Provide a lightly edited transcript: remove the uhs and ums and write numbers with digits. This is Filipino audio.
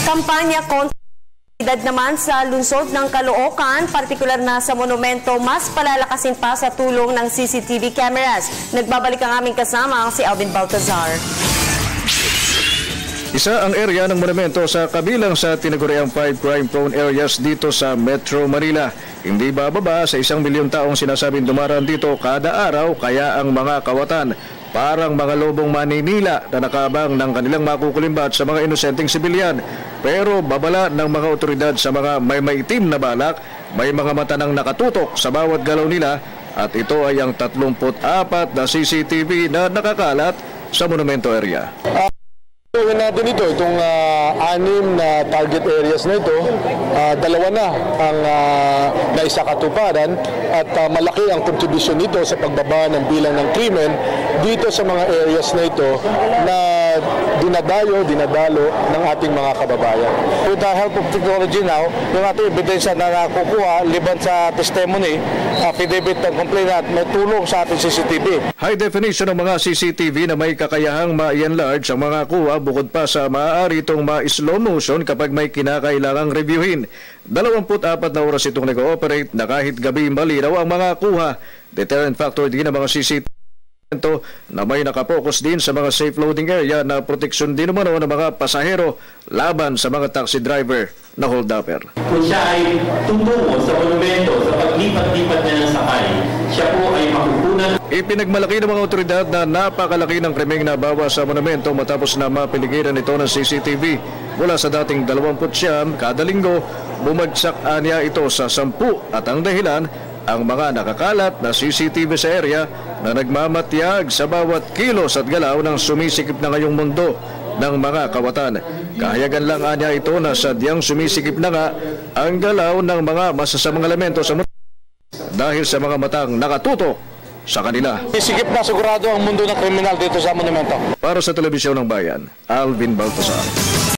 Kampanya kontra naman sa lungsod ng Caloocan, partikular na sa monumento, mas palalakasin pa sa tulong ng CCTV cameras. Nagbabalik ang aming kasama, si Alvin Baltazar. Isa ang area ng monumento sa kabilang sa tinaguriang 5 crime-prone areas dito sa Metro Manila. Hindi bababa sa 1 milyong taong sinasabing dumaraan dito kada araw, kaya ang mga kawatan parang mga lobong maninila na nakabang ng kanilang makukulimbat sa mga inosenteng sibilyan. Pero babala ng mga otoridad sa mga may maitim na balak, may mga mata nang nakatutok sa bawat galaw nila, at ito ay ang 34 na CCTV na nakakalat sa monumento area. Gawin natin itong 6 na target areas na ito, 2 na ang naisakatuparan at malaki ang contribution nito sa pagbaba ng bilang ng krimen dito sa mga areas na ito na dinadalo ng ating mga kababayan. With the help of technology now, yung ating ebidensya na nakukuha, liban sa testimony, affidavit ng complainant, may tulong sa ating CCTV. High definition ng mga CCTV na may kakayahang ma-enlarge ang mga kuha, bukod pa sa maaari itong ma-slow motion kapag may kinakailangang reviewin. 24 na oras itong nag-ooperate na kahit gabi malinaw ang mga kuha. Deterrent factor din ang mga CCTV na may nakapokus din sa mga safe loading area na proteksyon din naman ng mga pasahero laban sa mga taxi driver na hold-upper. Kung siya ay tutungo sa monumento sa paglipat-lipat niya ng sakay, siya po ay makukunan. Ipinagmalaki ng mga otoridad na napakalaki ng krimeng nabawa sa monumento matapos na mapiligiran ito ng CCTV. Mula sa dating 29 kada linggo, bumagsak anya ito sa 10 at ang dahilan, ang mga nakakalat na CCTV sa area na nagmamatyag sa bawat kilos at galaw ng sumisikip na ngayong mundo ng mga kawatan. Kahayagan lang anya ito na sadyang sumisikip na nga ang galaw ng mga masasamang elemento sa mundo dahil sa mga matang nakatutok sa kanila. Sisikip na sigurado ang mundo ng kriminal dito sa monumento. Para sa Telebisyon ng Bayan, Alvin Baltazar.